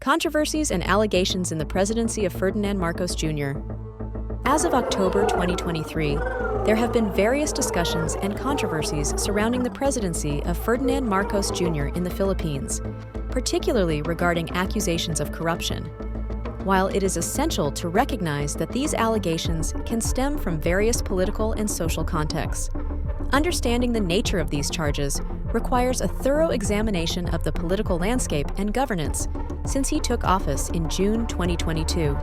Controversies and allegations in the presidency of Ferdinand Marcos Jr. As of October 2023, there have been various discussions and controversies surrounding the presidency of Ferdinand Marcos Jr. in the Philippines, particularly regarding accusations of corruption. While it is essential to recognize that these allegations can stem from various political and social contexts, understanding the nature of these charges requires a thorough examination of the political landscape and governance since he took office in June 2022.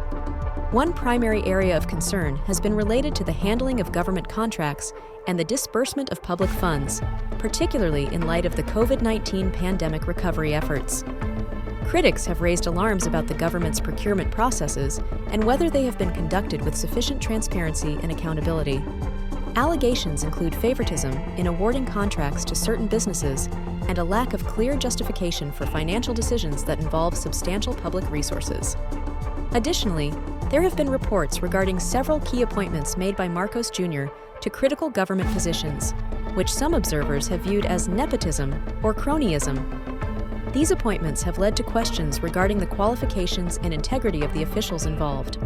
One primary area of concern has been related to the handling of government contracts and the disbursement of public funds, particularly in light of the COVID-19 pandemic recovery efforts. Critics have raised alarms about the government's procurement processes and whether they have been conducted with sufficient transparency and accountability. Allegations include favoritism in awarding contracts to certain businesses and a lack of clear justification for financial decisions that involve substantial public resources. Additionally, there have been reports regarding several key appointments made by Marcos Jr. to critical government positions, which some observers have viewed as nepotism or cronyism. These appointments have led to questions regarding the qualifications and integrity of the officials involved.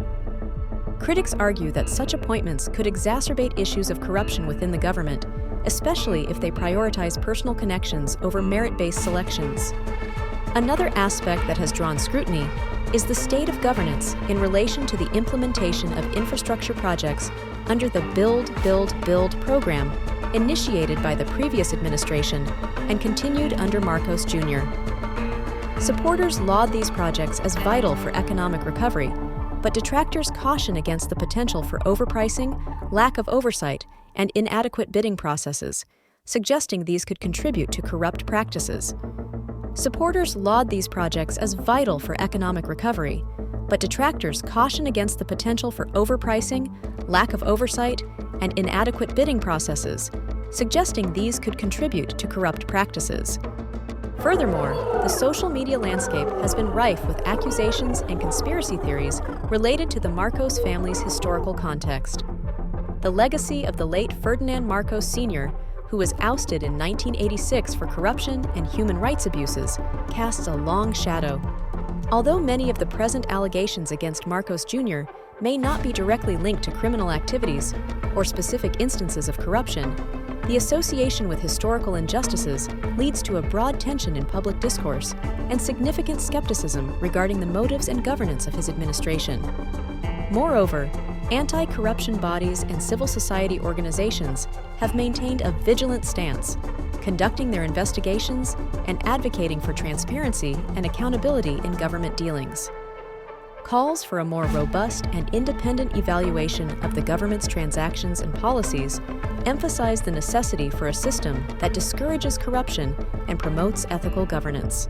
Critics argue that such appointments could exacerbate issues of corruption within the government, especially if they prioritize personal connections over merit-based selections. Another aspect that has drawn scrutiny is the state of governance in relation to the implementation of infrastructure projects under the Build, Build, Build program initiated by the previous administration and continued under Marcos Jr. Supporters laud these projects as vital for economic recovery, but detractors caution against the potential for overpricing, lack of oversight, and inadequate bidding processes, suggesting these could contribute to corrupt practices. Supporters laud these projects as vital for economic recovery, but detractors caution against the potential for overpricing, lack of oversight, and inadequate bidding processes, suggesting these could contribute to corrupt practices. Furthermore, the social media landscape has been rife with accusations and conspiracy theories related to the Marcos family's historical context. The legacy of the late Ferdinand Marcos Sr., who was ousted in 1986 for corruption and human rights abuses, casts a long shadow. Although many of the present allegations against Marcos Jr. may not be directly linked to criminal activities or specific instances of corruption, the association with historical injustices leads to a broad tension in public discourse and significant skepticism regarding the motives and governance of his administration. Moreover, anti-corruption bodies and civil society organizations have maintained a vigilant stance, conducting their investigations and advocating for transparency and accountability in government dealings. Calls for a more robust and independent evaluation of the government's transactions and policies emphasize the necessity for a system that discourages corruption and promotes ethical governance.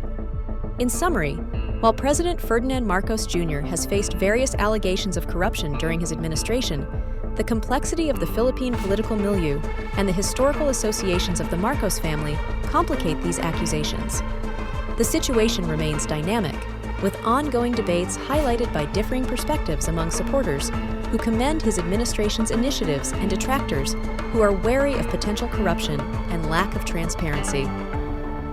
In summary, while President Ferdinand Marcos Jr. has faced various allegations of corruption during his administration, the complexity of the Philippine political milieu and the historical associations of the Marcos family complicate these accusations. The situation remains dynamic, with ongoing debates highlighted by differing perspectives among supporters who commend his administration's initiatives and detractors who are wary of potential corruption and lack of transparency.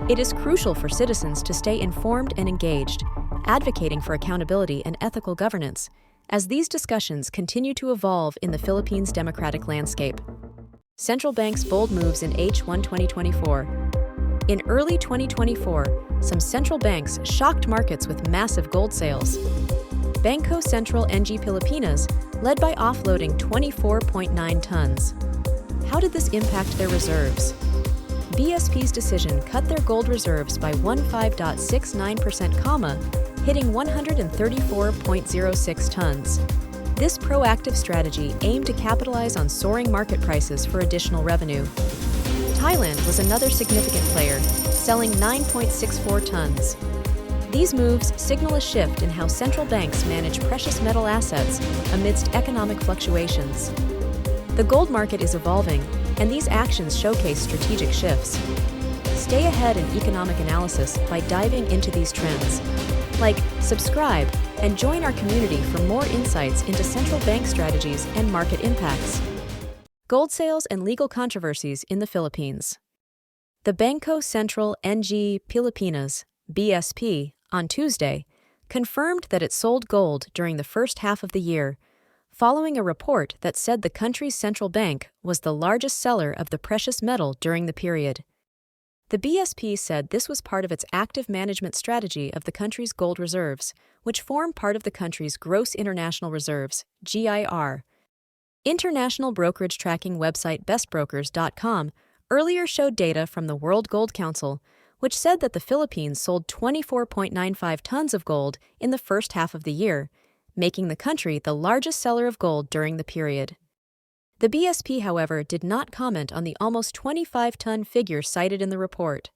It is crucial for citizens to stay informed and engaged, advocating for accountability and ethical governance, as these discussions continue to evolve in the Philippines' democratic landscape. Central bank's bold moves in H1 2024. In early 2024, some central banks shocked markets with massive gold sales. Bangko Sentral NG Pilipinas led by offloading 24.9 tons. How did this impact their reserves? BSP's decision cut their gold reserves by 15.69%, hitting 134.06 tons. This proactive strategy aimed to capitalize on soaring market prices for additional revenue. Thailand was another significant player, selling 9.64 tons. These moves signal a shift in how central banks manage precious metal assets amidst economic fluctuations. The gold market is evolving, and these actions showcase strategic shifts. Stay ahead in economic analysis by diving into these trends. Like, subscribe, and join our community for more insights into central bank strategies and market impacts. Gold sales and legal controversies in the Philippines. The Bangko Sentral NG Pilipinas, BSP, on Tuesday, confirmed that it sold gold during the first half of the year, following a report that said the country's central bank was the largest seller of the precious metal during the period. The BSP said this was part of its active management strategy of the country's gold reserves, which form part of the country's gross international reserves, GIR. International brokerage tracking website bestbrokers.com earlier showed data from the World Gold Council, which said that the Philippines sold 24.95 tons of gold in the first half of the year, making the country the largest seller of gold during the period. The BSP, however, did not comment on the almost 25-ton figure cited in the report.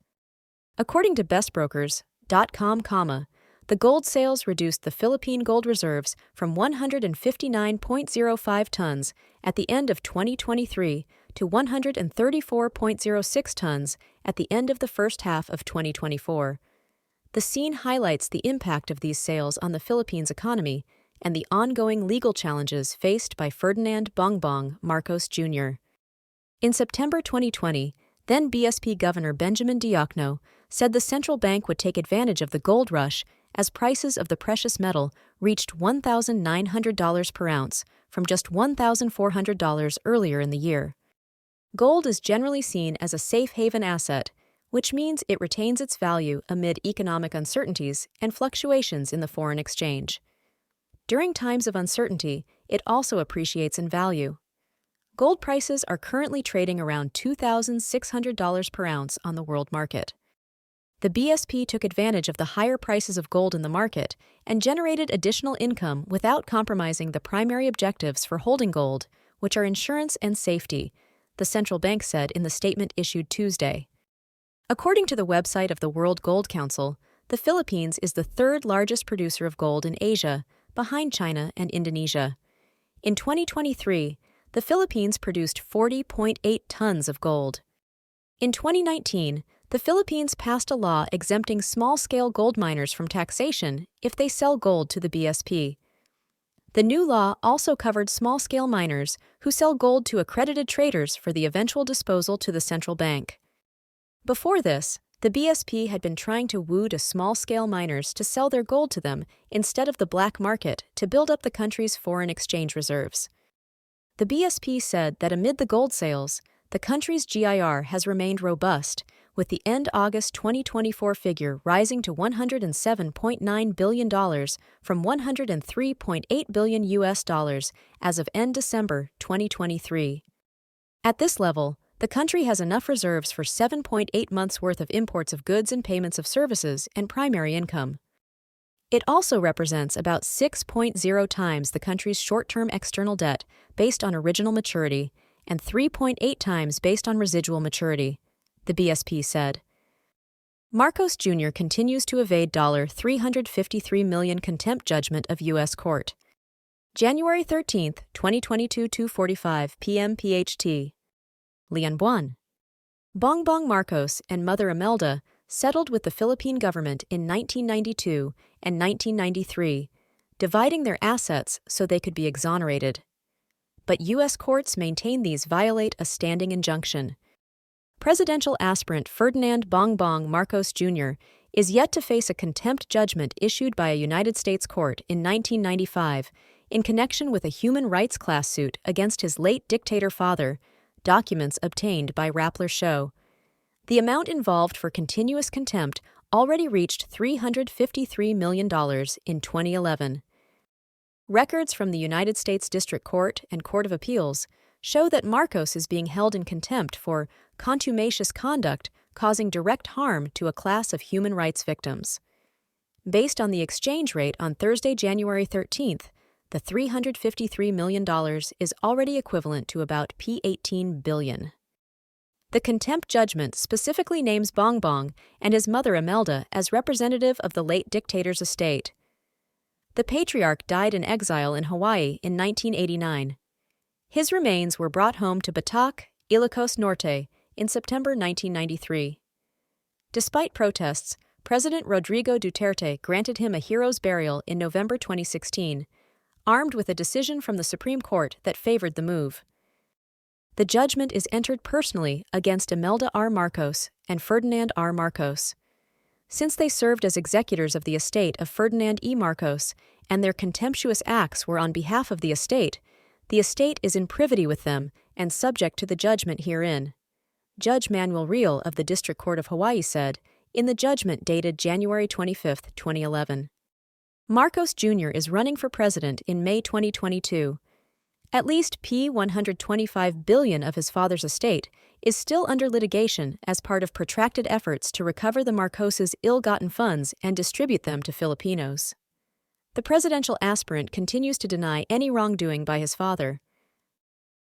According to bestbrokers.com, the gold sales reduced the Philippine gold reserves from 159.05 tons at the end of 2023 to 134.06 tons at the end of the first half of 2024. The scene highlights the impact of these sales on the Philippines' economy and the ongoing legal challenges faced by Ferdinand Bongbong Marcos Jr. In September 2020, then BSP Governor Benjamin Diokno said the central bank would take advantage of the gold rush as prices of the precious metal reached $1,900 per ounce from just $1,400 earlier in the year. Gold is generally seen as a safe haven asset, which means it retains its value amid economic uncertainties and fluctuations in the foreign exchange. During times of uncertainty, it also appreciates in value. Gold prices are currently trading around $2,600 per ounce on the world market. The BSP took advantage of the higher prices of gold in the market and generated additional income without compromising the primary objectives for holding gold, which are insurance and safety, the central bank said in the statement issued Tuesday. According to the website of the World Gold Council, the Philippines is the third largest producer of gold in Asia, behind China and Indonesia. In 2023, the Philippines produced 40.8 tons of gold. In 2019, the Philippines passed a law exempting small-scale gold miners from taxation if they sell gold to the BSP. The new law also covered small-scale miners who sell gold to accredited traders for the eventual disposal to the central bank. Before this, the BSP had been trying to woo small-scale miners to sell their gold to them instead of the black market to build up the country's foreign exchange reserves. The BSP said that amid the gold sales, the country's GIR has remained robust, with the end August 2024 figure rising to $107.9 billion from $103.8 billion as of end December 2023. At this level, the country has enough reserves for 7.8 months' worth of imports of goods and payments of services and primary income. It also represents about 6.0 times the country's short-term external debt based on original maturity and 3.8 times based on residual maturity, the BSP said. Marcos Jr. continues to evade $353 million contempt judgment of U.S. court. January 13, 2022, 2:45 p.m. PHT. Lianbuan. Bongbong Marcos and Mother Imelda settled with the Philippine government in 1992 and 1993, dividing their assets so they could be exonerated. But U.S. courts maintain these violate a standing injunction. Presidential aspirant Ferdinand Bongbong Marcos Jr. is yet to face a contempt judgment issued by a United States court in 1995 in connection with a human rights class suit against his late dictator father, documents obtained by Rappler show. The amount involved for continuous contempt already reached $353 million in 2011. Records from the United States District Court and Court of Appeals show that Marcos is being held in contempt for contumacious conduct causing direct harm to a class of human rights victims. Based on the exchange rate on Thursday, January 13th, the $353 million is already equivalent to about $18 billion. The contempt judgment specifically names Bongbong and his mother Imelda as representative of the late dictator's estate. The patriarch died in exile in Hawaii in 1989. His remains were brought home to Batak, Ilocos Norte, in September 1993. Despite protests, President Rodrigo Duterte granted him a hero's burial in November 2016, armed with a decision from the Supreme Court that favored the move. The judgment is entered personally against Imelda R. Marcos and Ferdinand R. Marcos. Since they served as executors of the estate of Ferdinand E. Marcos, and their contemptuous acts were on behalf of the estate is in privity with them and subject to the judgment herein. Judge Manuel Real of the District Court of Hawaii said, in the judgment dated January 25, 2011. Marcos Jr. is running for president in May 2022. At least $125 billion of his father's estate is still under litigation as part of protracted efforts to recover the Marcoses' ill-gotten funds and distribute them to Filipinos. The presidential aspirant continues to deny any wrongdoing by his father.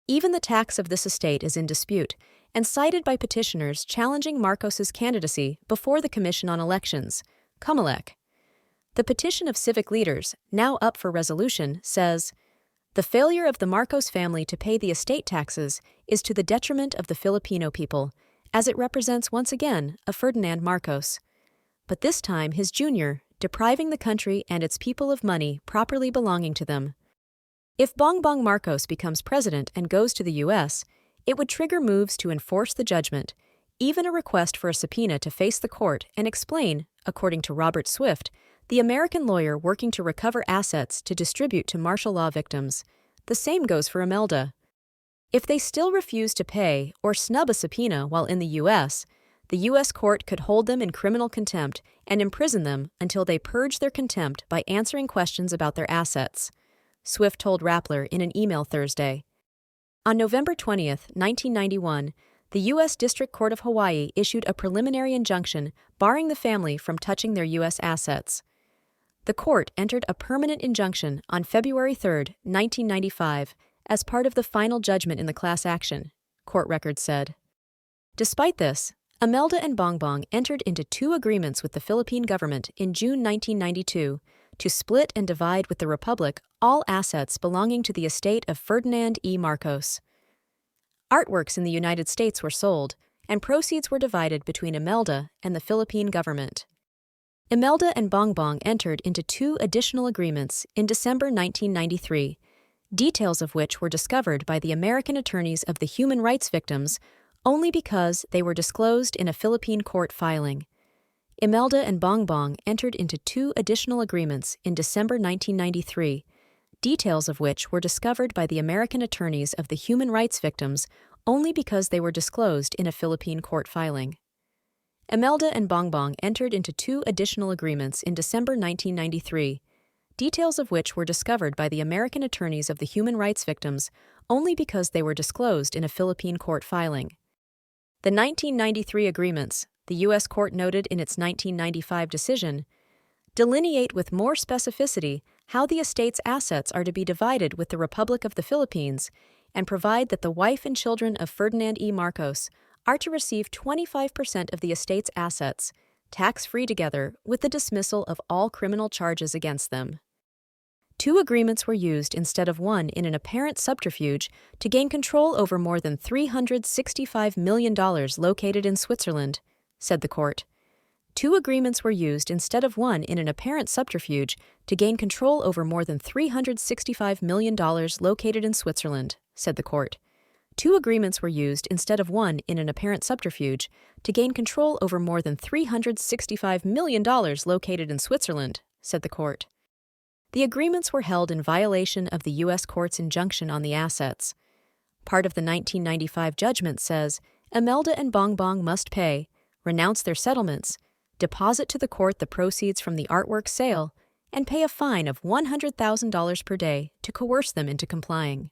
Even the tax of this estate is in dispute and cited by petitioners challenging Marcos' candidacy before the Commission on Elections, COMELEC. The petition of civic leaders, now up for resolution, says, the failure of the Marcos family to pay the estate taxes is to the detriment of the Filipino people, as it represents once again a Ferdinand Marcos. But this time his junior, depriving the country and its people of money properly belonging to them. If Bongbong Marcos becomes president and goes to the U.S., it would trigger moves to enforce the judgment, even a request for a subpoena to face the court and explain, according to Robert Swift, the American lawyer working to recover assets to distribute to martial law victims. The same goes for Imelda. If they still refuse to pay or snub a subpoena while in the U.S., the U.S. court could hold them in criminal contempt and imprison them until they purge their contempt by answering questions about their assets, Swift told Rappler in an email Thursday. On November 20, 1991, the U.S. District Court of Hawaii issued a preliminary injunction barring the family from touching their U.S. assets. The court entered a permanent injunction on February 3, 1995, as part of the final judgment in the class action, court records said. Despite this, Imelda and Bongbong entered into 2 agreements with the Philippine government in June 1992 to split and divide with the Republic all assets belonging to the estate of Ferdinand E. Marcos. Artworks in the United States were sold, and proceeds were divided between Imelda and the Philippine government. Imelda and Bongbong entered into 2 additional agreements in December 1993, details of which were discovered by the American attorneys of the human rights victims only because they were disclosed in a Philippine court filing. Imelda and Bongbong entered into 2 additional agreements in December 1993, details of which were discovered by the American attorneys of the human rights victims only because they were disclosed in a Philippine court filing. Imelda and Bongbong entered into 2 additional agreements in December 1993, details of which were discovered by the American attorneys of the human rights victims only because they were disclosed in a Philippine court filing. The 1993 agreements, the U.S. court noted in its 1995 decision, delineate with more specificity how the estate's assets are to be divided with the Republic of the Philippines and provide that the wife and children of Ferdinand E. Marcos are to receive 25% of the estate's assets, tax-free together with the dismissal of all criminal charges against them. 2 agreements were used instead of 1 in an apparent subterfuge to gain control over more than $365 million located in Switzerland, said the court. 2 agreements were used instead of 1 in an apparent subterfuge to gain control over more than $365 million located in Switzerland, said the court. 2 agreements were used instead of 1 in an apparent subterfuge to gain control over more than $365 million located in Switzerland, said the court. The agreements were held in violation of the U.S. court's injunction on the assets. Part of the 1995 judgment says Imelda and Bongbong must pay, renounce their settlements, deposit to the court the proceeds from the artwork sale, and pay a fine of $100,000 per day to coerce them into complying.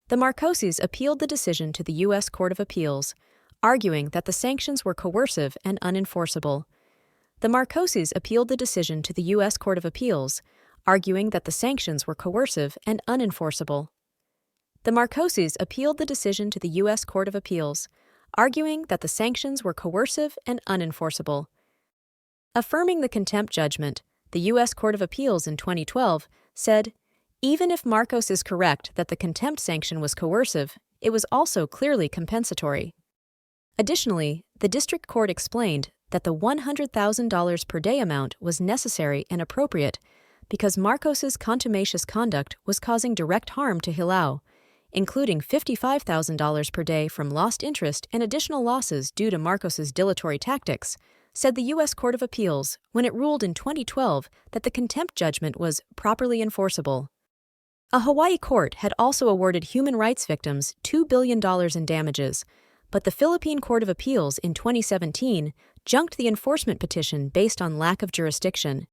The Marcoses appealed the decision to the U.S. Court of Appeals, arguing that the sanctions were coercive and unenforceable. The Marcoses appealed the decision to the U.S. Court of Appeals, arguing that the sanctions were coercive and unenforceable. The Marcoses appealed the decision to the U.S. Court of Appeals, arguing that the sanctions were coercive and unenforceable. Affirming the contempt judgment, the U.S. Court of Appeals in 2012 said, even if Marcos is correct that the contempt sanction was coercive, it was also clearly compensatory. Additionally, the district court explained that the $100,000 per day amount was necessary and appropriate because Marcos's contumacious conduct was causing direct harm to Hilao, including $55,000 per day from lost interest and additional losses due to Marcos's dilatory tactics, said the U.S. Court of Appeals when it ruled in 2012 that the contempt judgment was properly enforceable. A Hawaii court had also awarded human rights victims $2 billion in damages, but the Philippine Court of Appeals in 2017 junked the enforcement petition based on lack of jurisdiction.